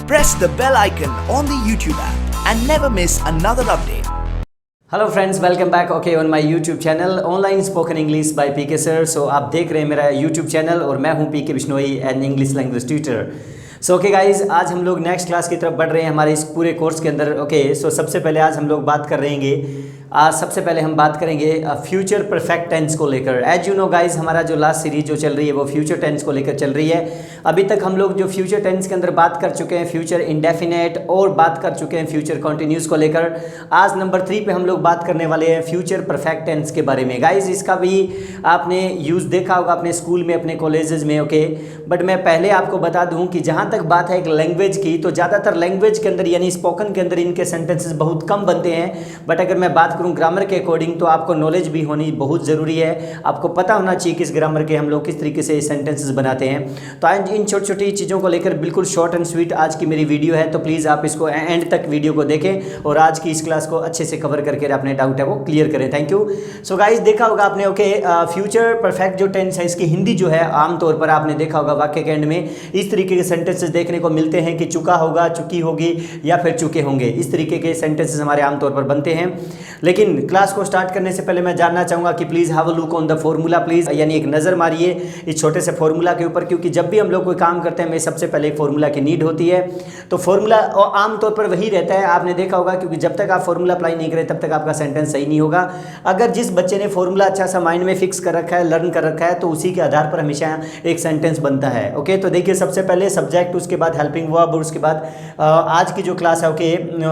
Press the bell icon on the YouTube app and never miss another update. Hello friends, welcome back on my YouTube channel online spoken English by P.K.SIR। सो आप देख रहे हैं मेरा YouTube channel और मैं हूं P.K. Bishnoi and English language tutor. So okay guys, आज हम लोग नेक्स्ट क्लास की तरफ बढ़ रहे हैं हमारे इस पूरे कोर्स के अंदर। सो सबसे पहले आज हम लोग बात कर रहेंगे सबसे पहले हम बात करेंगे फ्यूचर परफेक्ट टेंस को लेकर। एज यू नो गाइज, हमारा जो लास्ट सीरीज जो चल रही है वो फ्यूचर टेंस को लेकर चल रही है। अभी तक हम लोग जो फ्यूचर टेंस के अंदर बात कर चुके हैं फ्यूचर इंडेफिनेट और बात कर चुके हैं फ्यूचर कंटिन्यूस को लेकर। आज नंबर 3 पे हम लोग बात करने वाले हैं फ्यूचर परफेक्ट टेंस के बारे में। गाइज, इसका भी आपने यूज़ देखा होगा अपने स्कूल में, अपने कॉलेजेस में। बट मैं पहले आपको बता दूं कि जहाँ तक बात है एक लैंग्वेज की, तो ज़्यादातर लैंग्वेज के अंदर यानी स्पोकन के अंदर इनके सेंटेंसेस बहुत कम बनते हैं। बट अगर मैं बात करूँ ग्रामर के अकॉर्डिंग तो आपको नॉलेज भी होनी बहुत ज़रूरी है। आपको पता होना चाहिए कि इस ग्रामर के हम लोग किस तरीके से सेंटेंसेस बनाते हैं। तो आज इन छोटी छोटी चीज़ों को लेकर बिल्कुल शॉर्ट एंड स्वीट आज की मेरी वीडियो है। तो प्लीज़ आप इसको एंड तक वीडियो को देखें और आज की इस क्लास को अच्छे से कवर करके अपने डाउट है वो क्लियर करें। Thank you. सो गाइज, देखा होगा आपने फ्यूचर परफेक्ट जो टेंस है इसकी हिंदी जो है आमतौर पर आपने देखा होगा वाक्य के एंड में इस तरीके के सेंटेंसेस देखने को मिलते हैं कि चुका होगा, चुकी होगी या फिर चुके होंगे। इस तरीके के सेंटेंसेस हमारे आमतौर पर बनते हैं। लेकिन क्लास को स्टार्ट करने से पहले मैं जानना चाहूँगा कि please have a look on the formula please, यानी एक नज़र मारिए इस छोटे से फॉर्मूला के ऊपर, क्योंकि जब भी हम लोग कोई काम करते हैं हमें सबसे पहले एक फॉर्मूला की नीड होती है। तो फॉर्मूला आमतौर पर वही रहता है, आपने देखा होगा, क्योंकि जब तक आप फॉर्मूला अप्लाई नहीं करें तब तक आपका सेंटेंस सही नहीं होगा। अगर जिस बच्चे ने फॉर्मूला अच्छा सा माइंड में फिक्स कर रखा है, लर्न कर रखा है, तो उसी के आधार पर हमेशा एक सेंटेंस बनता है। ओके, तो देखिए सबसे पहले सब्जेक्ट, उसके बाद हेल्पिंग वर्ब और उसके बाद आज की जो क्लास है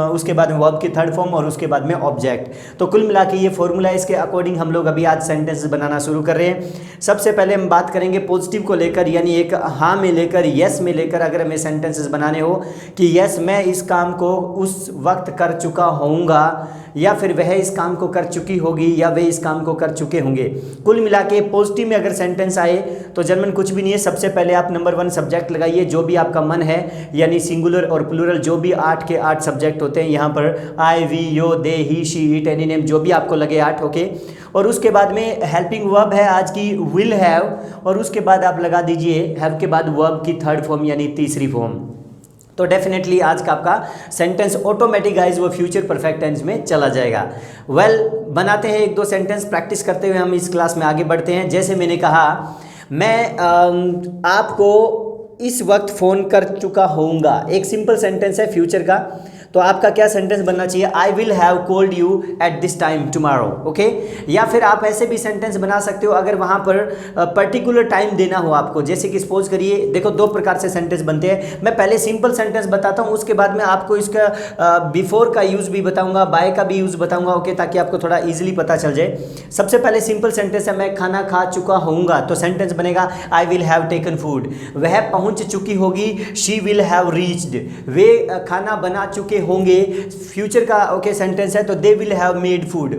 उसके बाद में वर्ब की थर्ड फॉर्म और उसके बाद में ऑब्जेक्ट। तो कुल मिला के ये फॉर्मूला, इसके अकॉर्डिंग हम लोग अभी आज सेंटेंस बनाना शुरू कर रहे हैं। सबसे पहले हम बात करेंगे पॉजिटिव को लेकर, यानी एक हाँ में लेकर, यस में लेकर अगर हमें सेंटेंसेस बनाने हो कि यस मैं इस काम को उस वक्त कर चुका होऊंगा, या फिर वह इस काम को कर चुकी होगी, या वे इस काम को कर चुके होंगे। कुल मिला के पॉजिटिव में अगर सेंटेंस आए तो जर्मन कुछ भी नहीं है। सबसे पहले आप नंबर 1 सब्जेक्ट लगाइए, जो भी आपका मन है, यानी सिंगुलर और प्लूरल जो भी 8 के 8 सब्जेक्ट होते हैं यहाँ पर, I, we, you, they, he, she, it, any name, जो भी आपको लगे 8। ओके, और उसके बाद में हेल्पिंग वर्ब है आज की विल हैव, और उसके बाद आप लगा दीजिए हैव के बाद वर्ब की थर्ड फॉर्म यानी तीसरी फॉर्म। तो डेफिनेटली आज का आपका सेंटेंस ऑटोमेटिक गाइज वो फ्यूचर परफेक्ट टेंस में चला जाएगा। बनाते हैं 1-2 सेंटेंस, प्रैक्टिस करते हुए हम इस क्लास में आगे बढ़ते हैं। जैसे मैंने कहा, मैं आपको इस वक्त फ़ोन कर चुका होऊंगा, एक सिंपल सेंटेंस है फ्यूचर का। तो आपका क्या सेंटेंस बनना चाहिए? आई will have called you at this time tomorrow. Okay, या फिर आप ऐसे भी सेंटेंस बना सकते हो अगर वहाँ पर पर्टिकुलर टाइम देना हो आपको। जैसे कि सपोज करिए, देखो 2 प्रकार से सेंटेंस बनते हैं। मैं पहले सिंपल सेंटेंस बताता हूँ, उसके बाद में आपको इसका बिफोर का यूज़ भी बताऊँगा, बाय का भी यूज़ बताऊँगा। ओके, ताकि आपको थोड़ा ईजिली पता चल जाए। सबसे पहले सिंपल सेंटेंस है, मैं खाना खा चुका होऊंगा, तो सेंटेंस बनेगा I will have taken food. वह पहुँच चुकी होगी, शी विल हैव रीच्ड। वे खाना बना चुके होंगे, फ्यूचर का सेंटेंस है, तो they will have made food.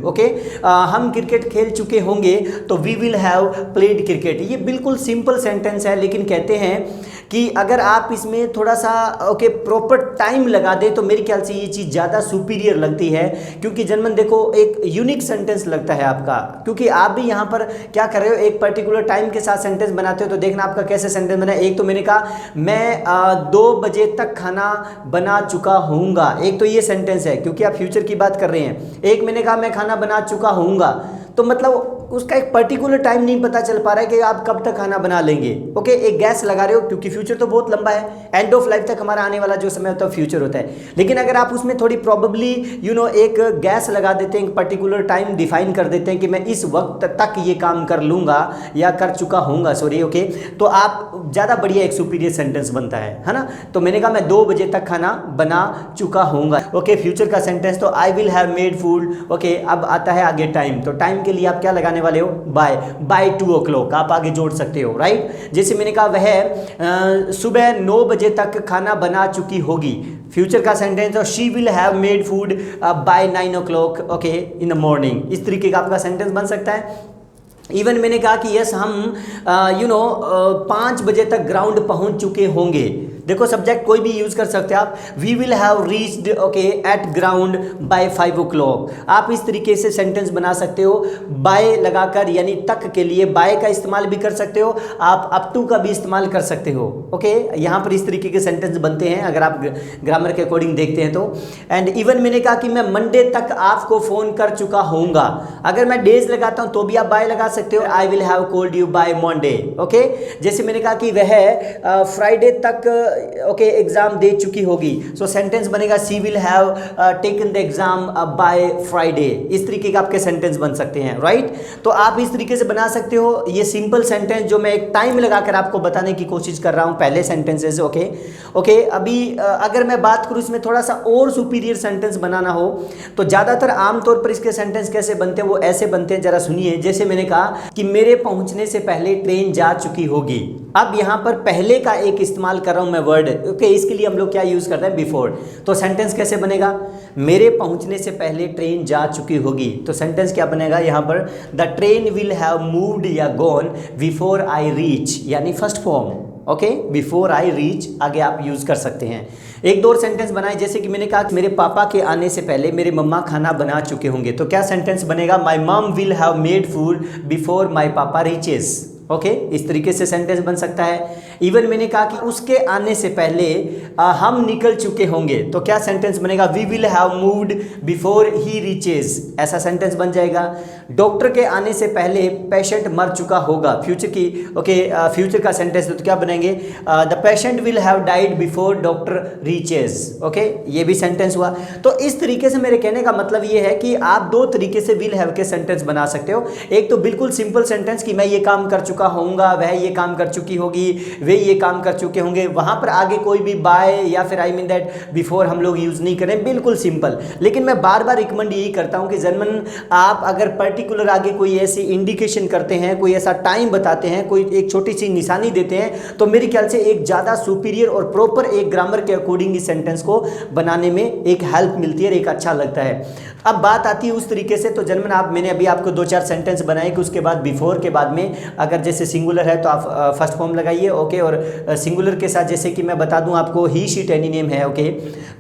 हम क्रिकेट खेल चुके होंगे, तो we will have played cricket. ये बिल्कुल सिंपल सेंटेंस है, लेकिन कहते हैं कि अगर आप इसमें थोड़ा सा प्रॉपर टाइम लगा दे तो मेरे ख्याल से ये चीज़ ज़्यादा सुपीरियर लगती है, क्योंकि जनमन देखो एक यूनिक सेंटेंस लगता है आपका, क्योंकि आप भी यहाँ पर क्या कर रहे हो, एक पर्टिकुलर टाइम के साथ सेंटेंस बनाते हो। तो देखना आपका कैसे सेंटेंस बना। एक तो मैंने कहा मैं 2 बजे तक खाना बना चुका होऊंगा, एक तो ये सेंटेंस है क्योंकि आप फ्यूचर की बात कर रहे हैं। एक मैंने कहा मैं खाना बना चुका होऊंगा, तो मतलब उसका एक पर्टिकुलर टाइम नहीं पता चल पा रहा है कि आप कब तक खाना बना लेंगे। ओके, एक गैस लगा रहे हो, क्योंकि फ्यूचर तो बहुत लंबा है, एंड ऑफ लाइफ तक हमारा आने वाला जो समय होता है फ्यूचर होता है। लेकिन अगर आप उसमें थोड़ी प्रोबेबली एक गैस लगा देते हैं, एक पर्टिकुलर टाइम डिफाइन कर देते हैं कि मैं इस वक्त तक ये काम कर लूँगा या कर चुका होऊंगा, सॉरी। ओके, तो आप ज़्यादा बढ़िया एक सुपीरियर सेंटेंस बनता है ना। तो मैंने कहा मैं 2 बजे तक खाना बना चुका होऊंगा। ओके, फ्यूचर का सेंटेंस तो आई will have made food. Okay, अब आता है आगे टाइम। तो टाइम के लिए आप क्या लगाने वाले हो? बाय 2 o'clock आप आगे जोड़ सकते हो, राइट। जैसे मैंने कहा वह सुबह 9 बजे तक खाना बना चुकी होगी, फ्यूचर का सेंटेंस, और she will have made food by 9 o'clock okay in the morning. इस तरीके का आपका सेंटेंस बन सकता है। इवन मैंने कहा कि यस हम 5 बजे तक ग्राउंड पहुंच चुके होंगे, देखो सब्जेक्ट कोई भी यूज कर सकते हैं आप। We will have reached okay at ground by 5 o'clock। आप इस तरीके से सेंटेंस बना सकते हो, बाय लगाकर, यानी तक के लिए बाय का इस्तेमाल भी कर सकते हो आप, अप टू का भी इस्तेमाल कर सकते हो। ओके यहाँ पर इस तरीके के सेंटेंस बनते हैं अगर आप ग्रामर के अकॉर्डिंग देखते हैं तो। एंड इवन मैंने कहा कि मैं मंडे तक आपको फोन कर चुका होऊंगा, अगर मैं डेज लगाता हूं तो भी आप बाय लगा सकते हो। आई will have called you by Monday. Okay जैसे मैंने कहा कि वह फ्राइडे तक ओके एग्जाम दे चुकी होगी, सो सेंटेंस बनेगा she will have taken the exam by Friday. इस तरीके के आपके सेंटेंस बन सकते हैं, राइट। तो आप इस तरीके से बना सकते हो। ये सिंपल सेंटेंस जो मैं एक टाइम लगाकर आपको बताने की कोशिश कर रहा हूं, पहले सेंटेंसेस। ओके अभी अगर मैं बात करूं इसमें थोड़ा सा और सुपीरियर सेंटेंस बनाना हो तो ज्यादातर आमतौर पर इसके सेंटेंस कैसे बनते हैं, वो ऐसे बनते हैं, जरा सुनिए। जैसे मैंने कहा कि मेरे पहुंचने से पहले ट्रेन जा चुकी होगी। अब यहां पर पहले का एक इस्तेमाल कर रहा हूं मैं वर्ड। ओके इसके लिए हम लोग क्या यूज करते हैं, बिफोर। तो सेंटेंस कैसे बनेगा, मेरे पहुंचने से पहले ट्रेन जा चुकी होगी। तो सेंटेंस क्या बनेगा यहां पर, the train will have moved या गॉन बिफोर आई रीच, यानी first form. Okay before I reach आगे आप यूज कर सकते हैं। एक दो और सेंटेंस बनाए, जैसे कि मैंने कहा कि मेरे पापा के आने से पहले मेरे मम्मा खाना बना चुके होंगे। तो क्या सेंटेंस बनेगा, माई मम will have made food before my पापा रीचेस। ओके इस तरीके से सेंटेंस बन सकता है। इवन मैंने कहा कि उसके आने से पहले हम निकल चुके होंगे। तो क्या सेंटेंस बनेगा, we will have moved before he reaches. ऐसा सेंटेंस बन जाएगा। डॉक्टर के आने से पहले पेशेंट मर चुका होगा, फ्यूचर की फ्यूचर का सेंटेंस। तो क्या बनेंगे, the patient will have died before doctor reaches. Okay ये भी सेंटेंस हुआ। तो इस तरीके से मेरे कहने का मतलब ये है कि आप दो तरीके से विल हैव के सेंटेंस बना सकते हो। एक तो बिल्कुल सिंपल सेंटेंस कि मैं ये काम कर चुका होऊंगा, वह ये काम कर चुकी होगी, वे ये काम कर चुके होंगे। वहां पर आगे कोई भी बाय या फिर आई मीन दैट बिफोर हम लोग यूज नहीं करें, बिल्कुल सिंपल। लेकिन मैं बार बार रिकमेंड यही करता हूं कि जनरल आप अगर पर्टिकुलर आगे कोई ऐसी इंडिकेशन करते हैं, कोई ऐसा टाइम बताते हैं, कोई एक छोटी सी निशानी देते हैं, तो मेरे ख्याल से एक ज़्यादा सुपीरियर और प्रॉपर एक ग्रामर के अकॉर्डिंग इस सेंटेंस को बनाने में एक हेल्प मिलती है, एक अच्छा लगता है। अब बात आती है उस तरीके से, तो जनरल मैंने अभी आपको दो चार सेंटेंस बनाए कि उसके बाद बिफोर के बाद में अगर जैसे सिंगुलर है तो आप फर्स्ट फॉर्म लगाइए। ओके और सिंगुलर के साथ जैसे कि मैं बता दूं आपको ही शी एनी नेम है। ओके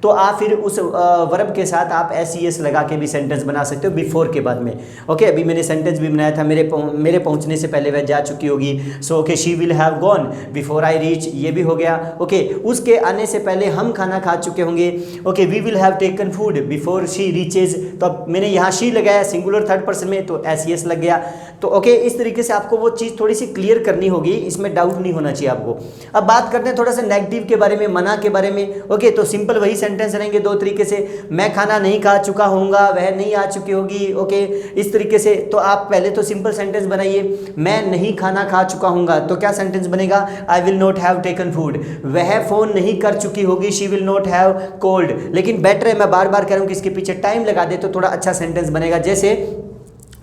तो आप फिर उस वर्ब के साथ आप एस लगा के भी सेंटेंस बना सकते हो बिफोर के बाद में। ओके अभी मैंने सेंटेंस भी बनाया था, मेरे पहुंचने से पहले वह जा चुकी होगी। So okay she will have gone before I reach, ये भी हो गया। ओके उसके आने से पहले हम खाना खा चुके होंगे। Okay we will have taken food before she reaches. तो अब मैंने यहाँ शी लगाया सिंगुलर थर्ड पर्सन में, तो एस लग गया। तो ओके इस तरीके से आपको वो चीज़ थोड़ी सी क्लियर करनी होगी, इसमें डाउट नहीं होना चाहिए आपको। अब बात करते हैं थोड़ा सा नेगेटिव के बारे में, मना के बारे में। ओके तो सिंपल वही सेंटेंस रहेंगे दो तरीके से, मैं खाना नहीं खा चुका होऊंगा, वह नहीं आ चुकी होगी। ओके इस तरीके से तो आप पहले तो सिंपल सेंटेंस बनाइए, मैं नहीं खाना खा चुका होऊंगा। तो क्या सेंटेंस बनेगा, I will not have taken food. वह फोन नहीं कर चुकी होगी, she will not have called. लेकिन बेटर है, मैं बार बार कह रहा हूं कि इसके पीछे टाइम लगा दे तो थोड़ा अच्छा सेंटेंस बनेगा। जैसे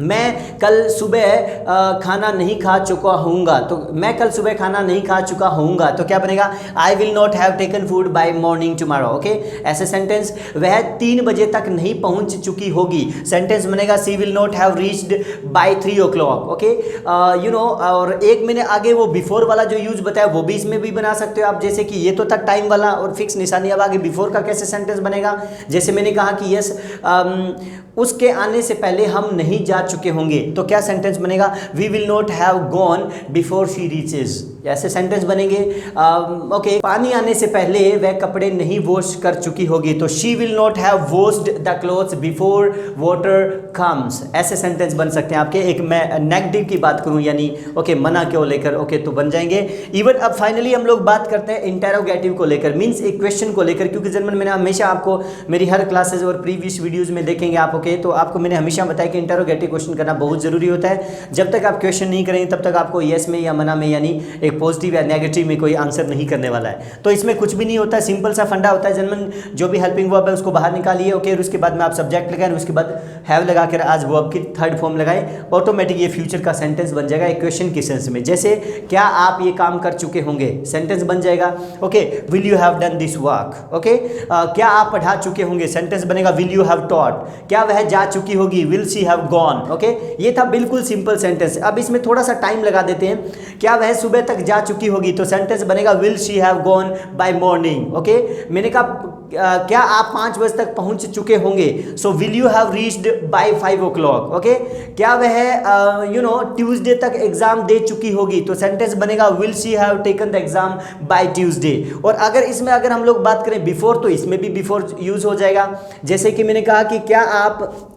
मैं कल सुबह खाना नहीं खा चुका होऊंगा, तो मैं कल सुबह खाना नहीं खा चुका होऊंगा, तो क्या बनेगा, I will not have taken food by morning tomorrow. Okay ऐसे सेंटेंस, वह 3 बजे तक नहीं पहुंच चुकी होगी, सेंटेंस बनेगा she will not have reached by 3 o'clock। Okay you know, और एक मैंने आगे वो बिफोर वाला जो यूज बताया वो भी इसमें भी बना सकते हो आप। जैसे कि ये तो था टाइम वाला और फिक्स निशानी, अब आगे बिफोर का कैसे सेंटेंस बनेगा, जैसे मैंने कहा कि यस उसके आने से पहले हम नहीं जा चुके होंगे, तो क्या सेंटेंस बनेगा, we will not have gone before she reaches. ऐसे सेंटेंस बनेंगे। ओके पानी आने से पहले वह कपड़े नहीं वॉश कर चुकी होगी, तो she will not have washed the clothes before water comes. ऐसे सेंटेंस बन सकते हैं आपके। एक मैं नेगेटिव की बात करूं यानी ओके मना को लेकर, ओके तो बन जाएंगे। इवन अब फाइनली हम लोग बात करते हैं इंटेरोगेटिव को लेकर, मीन्स एक क्वेश्चन को लेकर, क्योंकि जनरल मैंने हमेशा आपको मेरी हर क्लासेज और प्रीवियस वीडियोज़ में देखेंगे आप। ओके तो आपको मैंने हमेशा बताया कि इंटेरोगेटिव क्वेश्चन करना बहुत जरूरी होता है। जब तक आप क्वेश्चन नहीं करेंगे तब तक आपको येस में या मना में यानी एक पॉजिटिव या नेगेटिव में कोई आंसर नहीं करने वाला है। तो इसमें कुछ भी नहीं होता, सिंपल सा फंडा होता है। जनरल जो भी हेल्पिंग वर्ब है उसको बाहर निकालिए। ओके और उसके बाद में आप सब्जेक्ट लगाएं, उसके बाद हैव लगाकर आज वर्ब की थर्ड फॉर्म लगाएं, ऑटोमेटिक ये फ्यूचर का सेंटेंस बन जाएगा एक क्वेश्चन के सेंस में। जैसे क्या आप ये काम कर चुके होंगे, सेंटेंस बन जाएगा। Okay will you have done this work. Okay क्या आप पढ़ा चुके होंगे, सेंटेंस बनेगा विल यू हैव टॉट। क्या वह जा चुकी होगी, will she have gone. Okay ये था बिल्कुल सिंपल सेंटेंस। अब इसमें थोड़ा सा टाइम लगा देते हैं, क्या वह सुबह तक तक जा चुकी होगी, तो सेंटेंस बनेगा will she have gone by morning. Okay, मैंने कहा क्या आप 5 बजे तक पहुंच चुके होंगे, so will you have reached bye 5 o'clock। Okay, क्या वह ट्यूसडे तक एग्जाम दे चुकी होगी, तो सेंटेंस बनेगा will she have taken the exam by Tuesday. और अगर हम लोग बात करें बिफोर, तो इसमें भी बिफोर यूज हो जाएगा। जैसे कि मैंने कहा कि क्या आप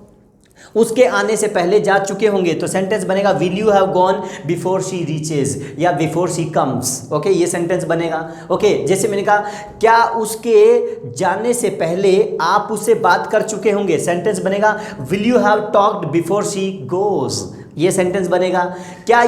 उसके आने से पहले जा चुके होंगे, तो सेंटेंस बनेगा will you have gone before she reaches या बिफोर शी कम्स। ओके, ये सेंटेंस बनेगा। ओके, जैसे मैंने कहा क्या उसके जाने से पहले आप उससे बात कर चुके होंगे, सेंटेंस बनेगा will you have talked before she goes. ये सेंटेंस बनेगा। क्या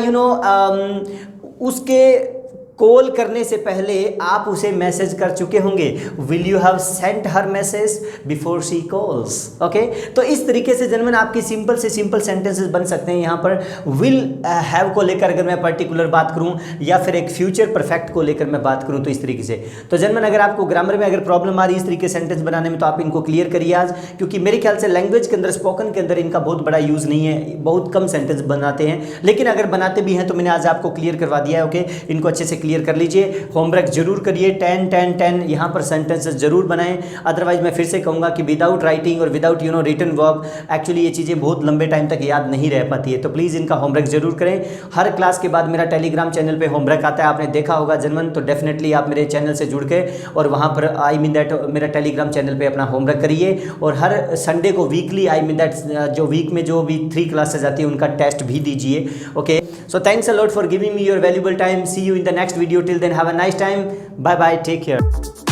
उसके कॉल करने से पहले आप उसे मैसेज कर चुके होंगे, will you have sent her message before she calls. Okay, तो इस तरीके से जनरल आपकी सिंपल से सिंपल सेंटेंसेस बन सकते हैं। यहाँ पर विल हैव को लेकर अगर मैं पर्टिकुलर बात करूँ या फिर एक फ्यूचर परफेक्ट को लेकर मैं बात करूँ, तो इस तरीके से। तो जनरल अगर आपको ग्रामर में अगर प्रॉब्लम आ रही है इस तरीके सेंटेंस बनाने में, तो आप इनको क्लियर करिए आज, क्योंकि मेरे ख्याल से लैंग्वेज के अंदर, स्पोकन के अंदर इनका बहुत बड़ा यूज़ नहीं है, बहुत कम सेंटेंस बनाते हैं, लेकिन अगर बनाते भी हैं तो मैंने आज आपको क्लियर करवा दिया है। ओके, इनको अच्छे से क्लियर कर लीजिए, होमवर्क जरूर करिए, 10 10 10 यहाँ पर सेंटेंसेस जरूर बनाएं। अदरवाइज मैं फिर से कहूँगा कि विदाउट राइटिंग और विदाउट रिटन वर्क एक्चुअली ये चीज़ें बहुत लंबे टाइम तक याद नहीं रह पाती है। तो प्लीज़ इनका होमवर्क जरूर करें। हर क्लास के बाद मेरा टेलीग्राम चैनल पे होमवर्क आता है, आपने देखा होगा जनमन, तो डेफिनेटली आप मेरे चैनल से जुड़ के और वहाँ पर मेरा टेलीग्राम चैनल पर अपना होमवर्क करिए। और हर संडे को वीकली जो वीक में जो भी 3 क्लासेज आती है उनका टेस्ट भी दीजिए। Okay, so thanks a lot for giving me your valuable time. See you in the next video. Till then, have a nice time. Bye bye, take care.